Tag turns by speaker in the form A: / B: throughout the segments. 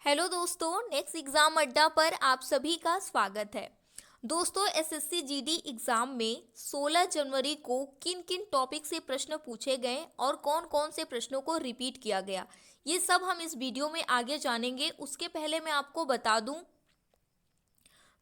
A: Hello दोस्तों, next exam अड्डा पर आप सभी का स्वागत है। दोस्तों, एसएससी जीडी एग्ज़ाम में 16 जनवरी को किन किन टॉपिक से प्रश्न पूछे गए और कौन कौन से प्रश्नों को रिपीट किया गया, ये सब हम इस वीडियो में आगे जानेंगे। उसके पहले मैं आपको बता दूं,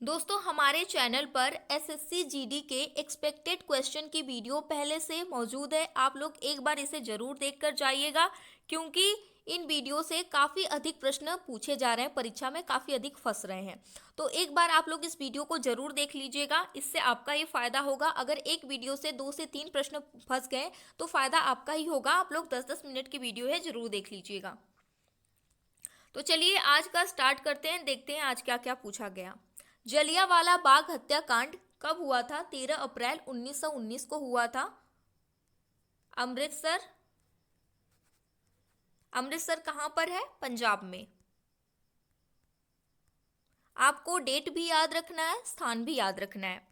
A: दोस्तों हमारे चैनल पर एसएससी जीडी के एक्सपेक्टेड क्वेश्चन की वीडियो पहले से मौजूद है। आप लोग एक बार इसे ज़रूर देखकर जाइएगा, क्योंकि इन वीडियो से काफ़ी अधिक प्रश्न पूछे जा रहे हैं, परीक्षा में काफ़ी अधिक फंस रहे हैं। तो एक बार आप लोग इस वीडियो को ज़रूर देख लीजिएगा, इससे आपका ही फ़ायदा होगा। अगर एक वीडियो से 2 से 3 प्रश्न फंस गए तो फ़ायदा आपका ही होगा। आप लोग 10-10 मिनट की वीडियो है, ज़रूर देख लीजिएगा। तो चलिए आज का स्टार्ट करते हैं, देखते हैं आज क्या क्या पूछा गया। जलियांवाला बाग हत्याकांड कब हुआ था? 13 अप्रैल 1919 को हुआ था। अमृतसर। अमृतसर कहाँ पर है? पंजाब में। आपको डेट भी याद रखना है, स्थान भी याद रखना है।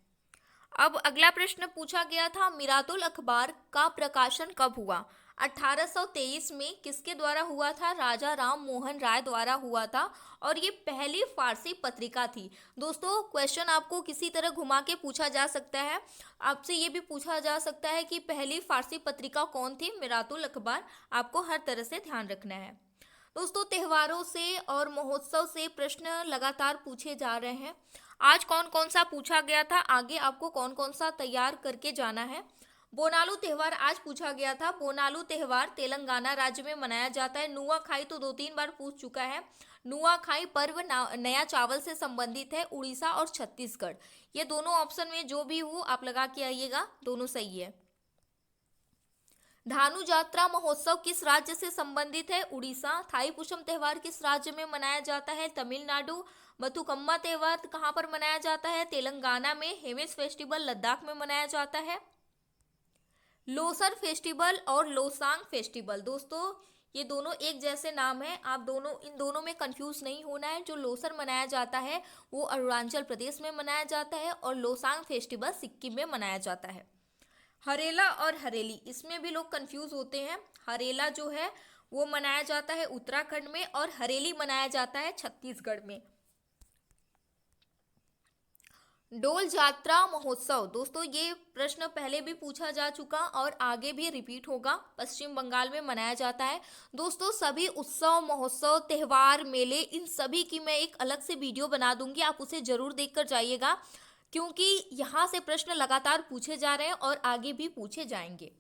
A: अब अगला प्रश्न पूछा गया था, मिरातुल अखबार का प्रकाशन कब हुआ? 1823 में। किसके द्वारा हुआ था? राजा राम मोहन राय द्वारा हुआ था, और ये पहली फारसी पत्रिका थी। दोस्तों, क्वेश्चन आपको किसी तरह घुमा के पूछा जा सकता है। आपसे ये भी पूछा जा सकता है कि पहली फारसी पत्रिका कौन थी? मिरातुल अखबार। आपको हर तरह से ध्यान रखना है। दोस्तों, त्योहारों से और महोत्सव से प्रश्न लगातार पूछे जा रहे हैं। आज कौन कौन सा पूछा गया था, आगे आपको कौन कौन सा तैयार करके जाना है। बोनालू त्यौहार आज पूछा गया था। बोनालू त्यौहार तेलंगाना राज्य में मनाया जाता है। नुआखाई तो 2-3 बार पूछ चुका है। नुआखाई पर्व नया चावल से संबंधित है, उड़ीसा और छत्तीसगढ़। ये दोनों ऑप्शन में जो भी हो आप लगा के आइएगा, दोनों सही है। धानु जात्रा महोत्सव किस राज्य से संबंधित है? उड़ीसा। थाई पुषम त्यौहार किस राज्य में मनाया जाता है? तमिलनाडु। बथुकम्मा त्यौहार कहाँ पर मनाया जाता है? तेलंगाना में। हेमिस फेस्टिवल लद्दाख में मनाया जाता है। लोसर फेस्टिवल और लोसांग फेस्टिवल, दोस्तों ये दोनों एक जैसे नाम है। आप दोनों इन दोनों में कंफ्यूज नहीं होना है। जो लोसर मनाया जाता है वो अरुणाचल प्रदेश में मनाया जाता है, और लोसांग फेस्टिवल सिक्किम में मनाया जाता है। हरेला और हरेली, इसमें भी लोग कंफ्यूज होते हैं। हरेला जो है वो मनाया जाता है उत्तराखंड में, और हरेली मनाया जाता है छत्तीसगढ़ में। डोल जात्रा महोत्सव, दोस्तों ये प्रश्न पहले भी पूछा जा चुका और आगे भी रिपीट होगा। पश्चिम बंगाल में मनाया जाता है। दोस्तों, सभी उत्सव, महोत्सव, त्यौहार, मेले, इन सभी की मैं एक अलग से वीडियो बना दूंगी, आप उसे जरूर देखकर जाइएगा, क्योंकि यहाँ से प्रश्न लगातार पूछे जा रहे हैं और आगे भी पूछे जाएंगे।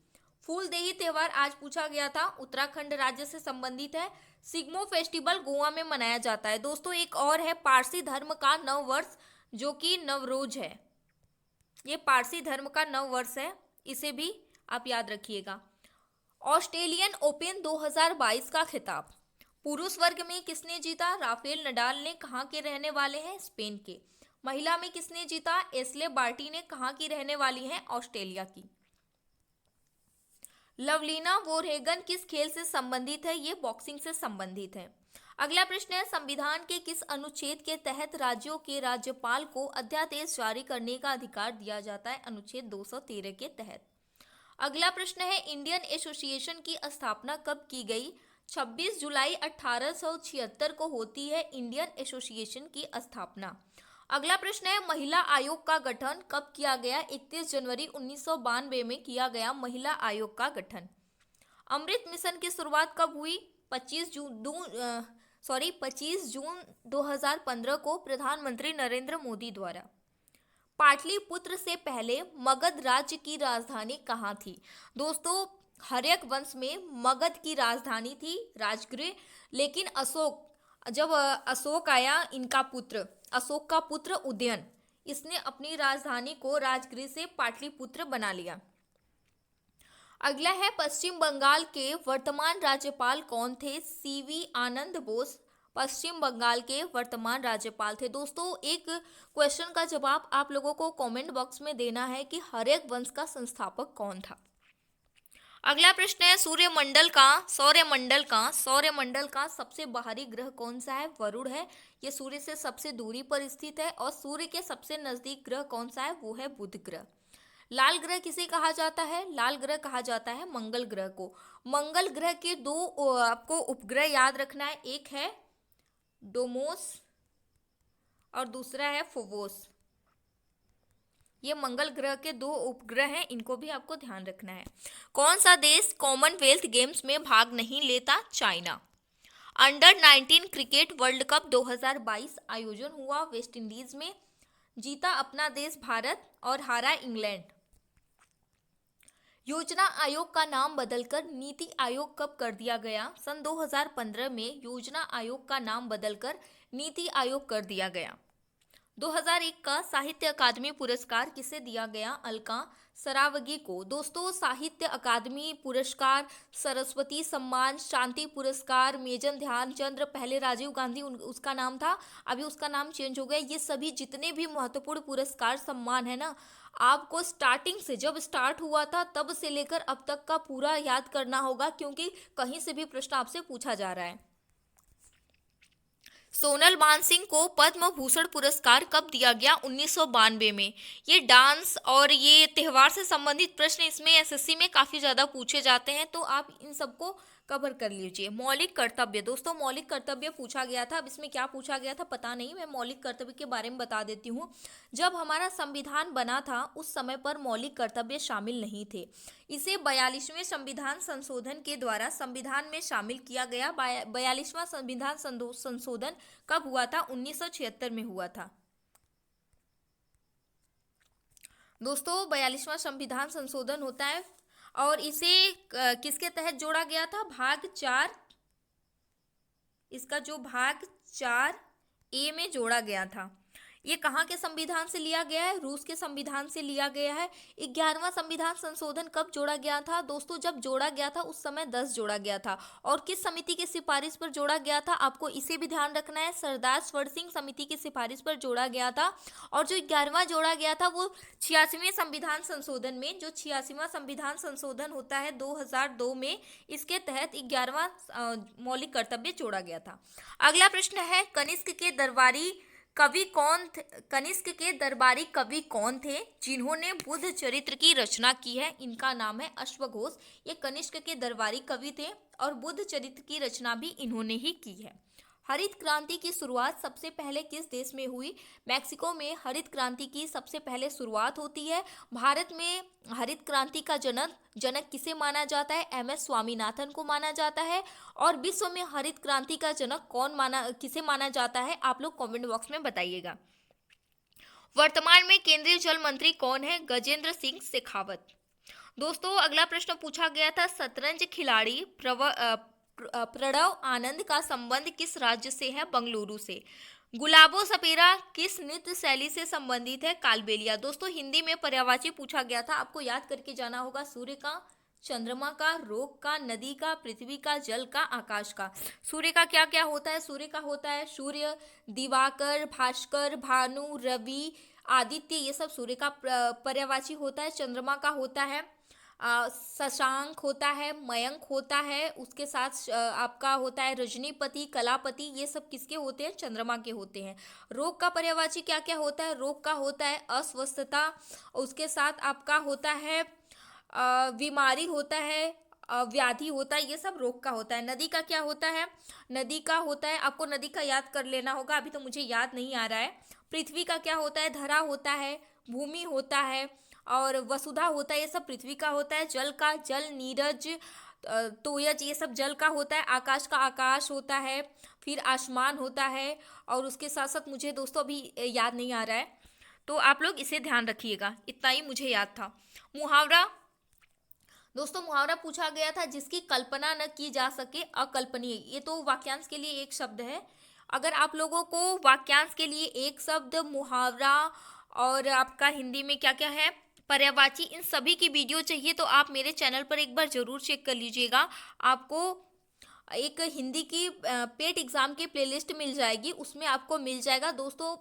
A: फूलदेही त्यौहार आज पूछा गया था, उत्तराखंड राज्य से संबंधित है। सिग्मो फेस्टिवल गोवा में मनाया जाता है। दोस्तों, एक और है पारसी धर्म का नव वर्ष, जो कि नवरोज है। ये पारसी धर्म का नव वर्ष है, इसे भी आप याद रखिएगा। ऑस्ट्रेलियन ओपन 2022 का खिताब पुरुष वर्ग में किसने जीता? राफेल नडाल ने। कहाँ के रहने वाले हैं? स्पेन के। महिला में किसने जीता? एस्ले बार्टी ने। कहाँ की रहने वाली हैं? ऑस्ट्रेलिया की। लवलीना वोरहेगन किस खेल से संबंधित है? ये बॉक्सिंग से संबंधित है। अगला प्रश्न है, संविधान के किस अनुच्छेद के तहत राज्यों के राज्यपाल को अध्यादेश जारी करने का अधिकार दिया जाता है? अनुच्छेद 213 के तहत। अगला प्रश्न है, इंडियन एसोसिएशन की स्थापना कब की गई? 26 जुलाई 1876 को होती है इंडियन एसोसिएशन की स्थापना। अगला प्रश्न है, महिला आयोग का गठन कब किया गया? 31 जनवरी 1992 में किया गया महिला आयोग का गठन। अमृत मिशन की शुरुआत कब हुई? 25 जून 2015 को प्रधानमंत्री नरेंद्र मोदी द्वारा। पाटलिपुत्र से पहले मगध राज्य की राजधानी कहाँ थी? दोस्तों, हर्यक वंश में मगध की राजधानी थी राजगृह, लेकिन जब अशोक आया, इनका पुत्र अशोक का पुत्र उदयन, इसने अपनी राजधानी को राजगृह से पाटलिपुत्र बना लिया। अगला है, पश्चिम बंगाल के वर्तमान राज्यपाल कौन थे? सीवी आनंद बोस पश्चिम बंगाल के वर्तमान राज्यपाल थे। दोस्तों, एक क्वेश्चन का जवाब आप लोगों को कमेंट बॉक्स में देना है कि हर्यक वंश का संस्थापक कौन था। अगला प्रश्न है, सौरमंडल का सबसे बाहरी ग्रह कौन सा है? वरुण है। ये सूर्य से सबसे दूरी पर स्थित है, और सूर्य के सबसे नजदीक ग्रह कौन सा है? वो है बुध ग्रह। लाल ग्रह किसे कहा जाता है? लाल ग्रह कहा जाता है मंगल ग्रह को। मंगल ग्रह के दो आपको उपग्रह याद रखना है। एक है डोमोस और दूसरा है फोवोस। ये मंगल ग्रह के 2 उपग्रह हैं, इनको भी आपको ध्यान रखना है। कौन सा देश कॉमनवेल्थ गेम्स में भाग नहीं लेता? China. Under 19 cricket world cup 2022 आयोजन हुआ वेस्ट इंडीज में, जीता अपना देश भारत और हारा इंग्लैंड। योजना आयोग का नाम बदलकर नीति आयोग कब कर दिया गया? सन 2015 में योजना आयोग का नाम बदलकर नीति आयोग कर दिया गया। 2001 का साहित्य अकादमी पुरस्कार किसे दिया गया? अलका सरावगी को। दोस्तों, साहित्य अकादमी पुरस्कार, सरस्वती सम्मान, शांति पुरस्कार, मेजर ध्यानचंद, पहले राजीव गांधी उसका नाम था, अभी उसका नाम चेंज हो गया। ये सभी जितने भी महत्वपूर्ण पुरस्कार सम्मान है ना, आपको स्टार्टिंग से, जब स्टार्ट हुआ था तब से लेकर अब तक का पूरा याद करना होगा, क्योंकि कहीं से भी प्रश्न आपसे पूछा जा रहा है। सोनल मानसिंह को पद्म भूषण पुरस्कार कब दिया गया? 1992 में। ये डांस और ये त्यौहार से संबंधित प्रश्न इसमें एसएससी में काफ़ी ज़्यादा पूछे जाते हैं, तो आप इन सबको कवर कर लीजिए। मौलिक कर्तव्य, दोस्तों मौलिक कर्तव्य पूछा गया था, अब इसमें क्या पूछा गया था पता नहीं, मैं मौलिक कर्तव्य के बारे में बता देती हूँ। जब हमारा संविधान बना था उस समय पर मौलिक कर्तव्य शामिल नहीं थे, इसे 42वें संविधान संशोधन के द्वारा संविधान में शामिल किया गया। 42वां संविधान संशोधन कब हुआ था? 1976 में हुआ था। दोस्तों 42वां संविधान संशोधन होता है और इसे किसके तहत जोड़ा गया था? भाग 4, इसका जो भाग 4A में जोड़ा गया था। ये कहाँ के संविधान से लिया गया है? रूस के संविधान से लिया गया है। 11वां संविधान संशोधन कब जोड़ा गया था? दोस्तों जब जोड़ा गया था उस समय 10 जोड़ा गया था, और किस समिति की सिफारिश पर जोड़ा गया था? आपको इसे भी ध्यान रखना है, सरदार स्वर सिंह समिति की सिफारिश पर जोड़ा गया था। और जो 11वां जोड़ा गया था वो 86वें संविधान संशोधन में, जो 86वां संविधान संशोधन होता है 2002 में, इसके तहत 11वां मौलिक कर्तव्य जोड़ा गया था। अगला प्रश्न है, कनिष्क के दरबारी कवि कौन थे जिन्होंने बुद्ध चरित्र की रचना की है? इनका नाम है अश्वघोष। ये कनिष्क के दरबारी कवि थे और बुद्ध चरित्र की रचना भी इन्होंने ही की है। हरित क्रांति की शुरुआत सबसे पहले किस देश में हुई? मैक्सिको में हरित क्रांति की सबसे पहले शुरुआत होती है। भारत में हरित क्रांति का जनक किसे माना जाता है? MS स्वामीनाथन को माना जाता है। और विश्व में हरित क्रांति का जनक किसे माना जाता है? आप लोग कमेंट बॉक्स में बताइएगा। वर्तमान में केंद्रीय जल मंत्री कौन है? गजेंद्र सिंह शेखावत। दोस्तों अगला प्रश्न पूछा गया था, शतरंज खिलाड़ी प्रणव आनंद का संबंध किस राज्य से है? बंगलुरु से। गुलाबो सपेरा किस नृत्य शैली से संबंधित है? कालबेलिया। दोस्तों हिंदी में पर्यायवाची पूछा गया था, आपको याद करके जाना होगा, सूर्य का, चंद्रमा का, रोग का, नदी का, पृथ्वी का, जल का, आकाश का। सूर्य का क्या क्या होता है? सूर्य का होता है सूर्य, दिवाकर, भास्कर, भानु, रवि, आदित्य, ये सब सूर्य का पर्यायवाची होता है। चंद्रमा का होता है शशांक होता है, मयंक होता है, उसके साथ आपका होता है रजनीपति, कलापति, ये सब किसके होते हैं? चंद्रमा के होते हैं। रोग का पर्यायवाची क्या क्या होता है? रोग का होता है अस्वस्थता, उसके साथ आपका होता है बीमारी होता है, व्याधि होता है, ये सब रोग का होता है। नदी का क्या होता है? नदी का होता है, आपको नदी का याद कर लेना होगा, अभी तो मुझे याद नहीं आ रहा है। पृथ्वी का क्या होता है? धरा होता है, भूमि होता है और वसुधा होता है, ये सब पृथ्वी का होता है। जल का जल, नीरज, तोयज, ये सब जल का होता है। आकाश का आकाश होता है, फिर आसमान होता है, और उसके साथ साथ मुझे दोस्तों अभी याद नहीं आ रहा है, तो आप लोग इसे ध्यान रखिएगा, इतना ही मुझे याद था। मुहावरा, दोस्तों मुहावरा पूछा गया था, जिसकी कल्पना न की जा सके अकल्पनीय। ये तो वाक्यांश के लिए एक शब्द है। अगर आप लोगों को वाक्यांश के लिए एक शब्द, मुहावरा और आपका हिंदी में क्या क्या है, पर्यायवाची, इन सभी की वीडियो चाहिए तो आप मेरे चैनल पर एक बार ज़रूर चेक कर लीजिएगा। आपको एक हिंदी की पेट एग्ज़ाम की प्लेलिस्ट मिल जाएगी, उसमें आपको मिल जाएगा। दोस्तों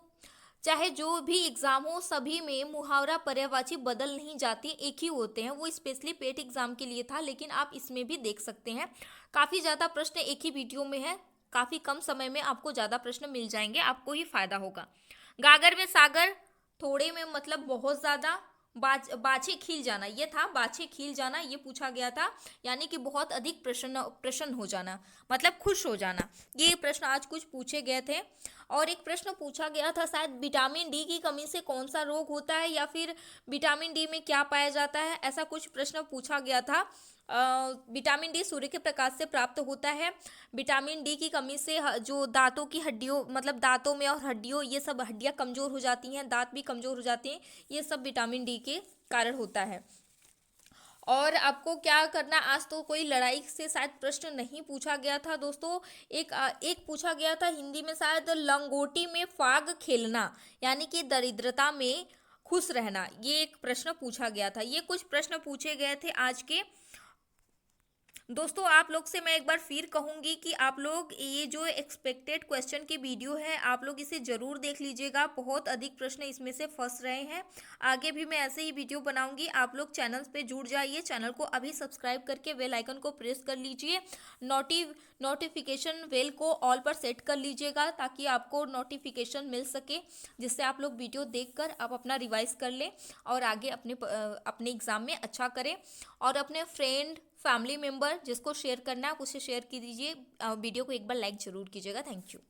A: चाहे जो भी एग्ज़ाम हो, सभी में मुहावरा पर्यायवाची बदल नहीं जाती, एक ही होते हैं। वो स्पेशली पेट एग्ज़ाम के लिए था, लेकिन आप इसमें भी देख सकते हैं। काफ़ी ज़्यादा प्रश्न एक ही वीडियो में है, काफ़ी कम समय में आपको ज़्यादा प्रश्न मिल जाएंगे, आपको ही फायदा होगा। गागर में सागर, थोड़े में मतलब बहुत ज़्यादा, बाछे खिल जाना, ये था बाछे खिल जाना, ये पूछा गया था। यानी कि बहुत अधिक प्रसन्न प्रसन्न हो जाना, मतलब खुश हो जाना। ये प्रश्न आज कुछ पूछे गए थे। और एक प्रश्न पूछा गया था शायद, विटामिन डी की कमी से कौन सा रोग होता है, या फिर विटामिन डी में क्या पाया जाता है, ऐसा कुछ प्रश्न पूछा गया था। विटामिन डी सूर्य के प्रकाश से प्राप्त होता है। विटामिन डी की कमी से जो दांतों की हड्डियों, मतलब दांतों में और हड्डियों, ये सब हड्डियां कमज़ोर हो जाती हैं, दांत भी कमज़ोर हो जाते हैं। ये सब विटामिन डी के कारण होता है। और आपको क्या करना, आज तो कोई लड़ाई से शायद प्रश्न नहीं पूछा गया था दोस्तों। एक पूछा गया था हिंदी में शायद, लंगोटी में फाग खेलना, यानी कि दरिद्रता में खुश रहना, ये एक प्रश्न पूछा गया था। ये कुछ प्रश्न पूछे गए थे आज के। दोस्तों आप लोग से मैं एक बार फिर कहूँगी कि आप लोग ये जो एक्सपेक्टेड क्वेश्चन की वीडियो है, आप लोग इसे ज़रूर देख लीजिएगा। बहुत अधिक प्रश्न इसमें से फंस रहे हैं। आगे भी मैं ऐसे ही वीडियो बनाऊंगी। आप लोग चैनल पे जुड़ जाइए, चैनल को अभी सब्सक्राइब करके बेल आइकन को प्रेस कर लीजिए। नोटिफिकेशन बेल को ऑल पर सेट कर लीजिएगा, ताकि आपको नोटिफिकेशन मिल सके, जिससे आप लोग वीडियो देखकर आप अपना रिवाइज कर लें और आगे अपने एग्ज़ाम में अच्छा करें। और अपने फ्रेंड फैमिली मेम्बर जिसको शेयर करना है, आप उसे शेयर कीजिए। वीडियो को एक बार लाइक ज़रूर कीजिएगा। Thank you.